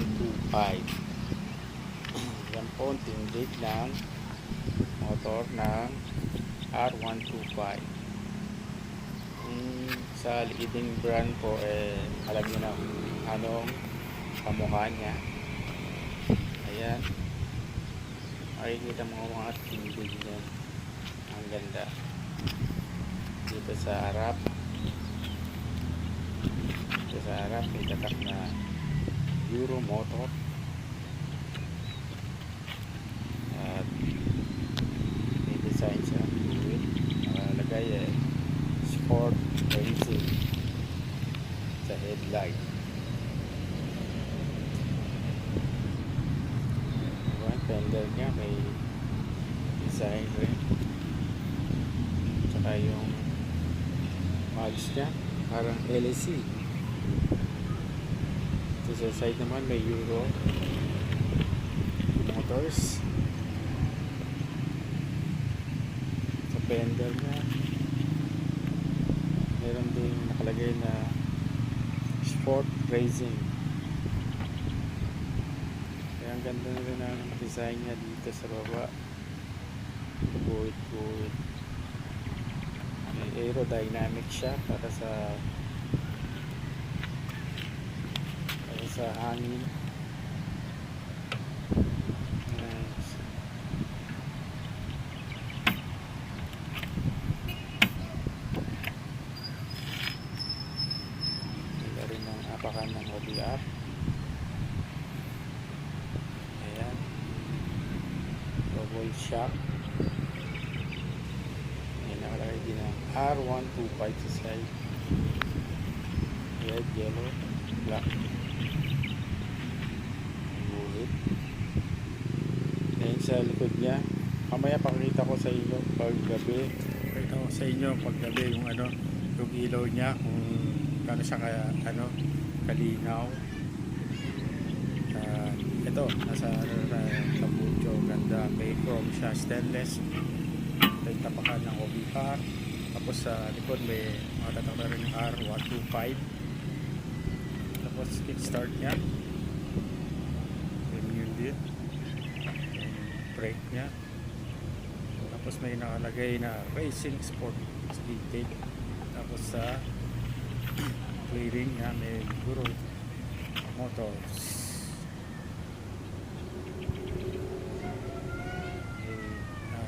R125. Yan po ang tindig ng motor ng R125. Sa leading brand po, alam nyo na anong kamukha niya. Ayan, makikita mga tindig niya. Ang ganda dito sa harap. May tatak na Euro motor at may design sa fluid, nakalagay sport racing sa headlight. Diba? Fender nya may design rin, tsaka yung mags nya parang LSC. Ito sa side naman may Euro motors. Sa fender nya meron din nakalagay na sport racing. Kaya ang ganda na rin ang design nya dito sa baba, guhit-guhit. May aerodynamic siya para sa hangin. Nice. Ganda rin ang apakan ng OBR. Ayan, double shock. Ayan, nakalagay din ang R125 sa side. Red, yellow, black. Ayan sa likod niya. Mamaya pakita ko sa inyo paggabi. Pakita ko sa inyo paggabi yung yung ilaw niya, kung paano siya kalinaw. Ito nasa kapucho, ganda, may chrome siya, stainless. Ito yung tapakan ng OBR. Tapos sa likod may matatak na rin yung R125. Tapos kickstart niya, premium din, brake nya. Tapos may nakalagay na racing sport speed tape. Tapos sa clearing nya may Euro motors.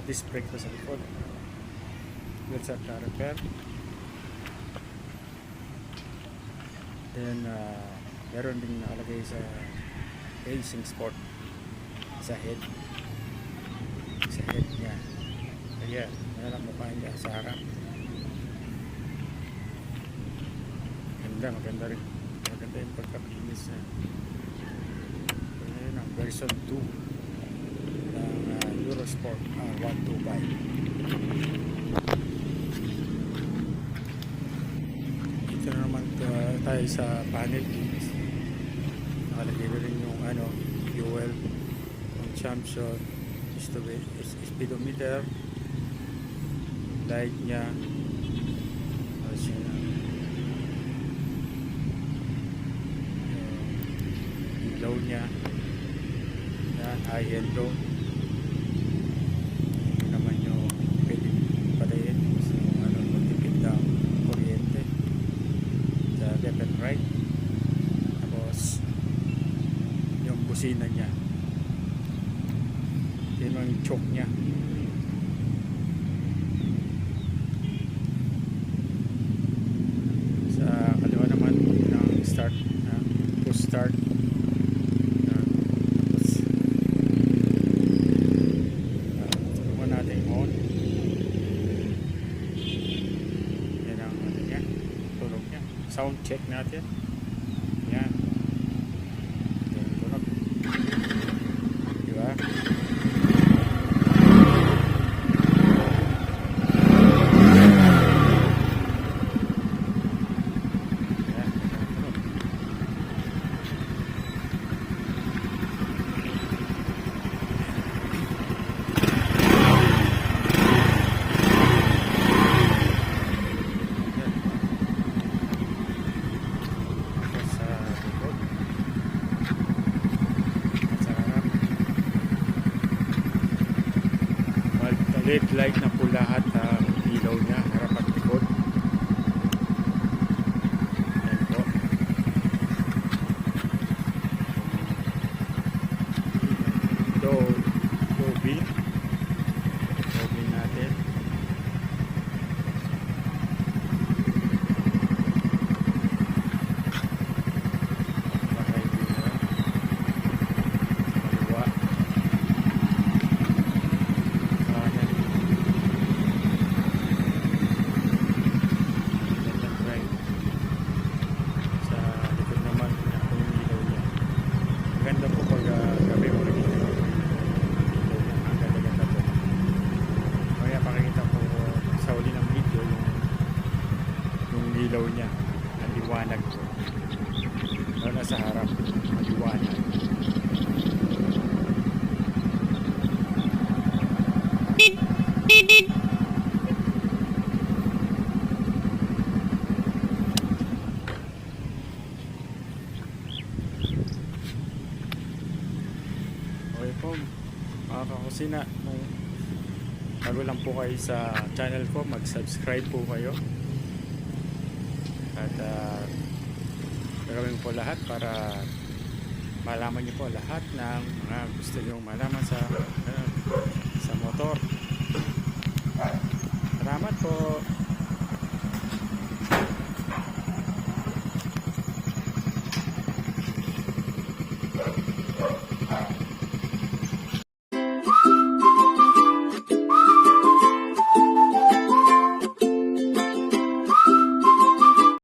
Disc brake sa likod, wheel set na repair. Then meron din nakalagay sa racing sport sa head niya. Ayan, yan ang mukha niya sa harap. Maganda rin, maganda yung pagkakinis niya. Ayan ang version 2 ng Eurosport R125. Ito na naman tayo sa panel keys. Nakalagay na rin yung fuel, consumption, speedometer, light nya, ilaw nya, yan, high and low. Ito naman yung pwede patayin yung magtipid ng kuryente sa left and right. Tapos yung busina nya, yun ang choke nya. Sa kaliwa naman ng start, push start. Tapos turuan natin on. Yan ang nya, tunog nya. Sound check natin. Yan, tunog, diba? LED light na po lahat ang ilaw niya, harap at likod. Yan po. Lobby natin. Bahay dito. Kaliwa. Kanan. Left and right. Sa likod naman yung ilaw niya. Maganda po pag gabi mo nakikita mo yung ilaw niya. Ang ganda-ganda po. Kaya pakikita ko sa uli ng video yung ilaw niya. Ang liwanag po. Lalo na sa harap. Maliwanag. Okay po, mga kakusina, kung bago lang po kayo sa channel ko, mag-subscribe po kayo at gagawin po lahat para malaman niyo po lahat ng mga gusto niyo malaman sa motor. Salamat po.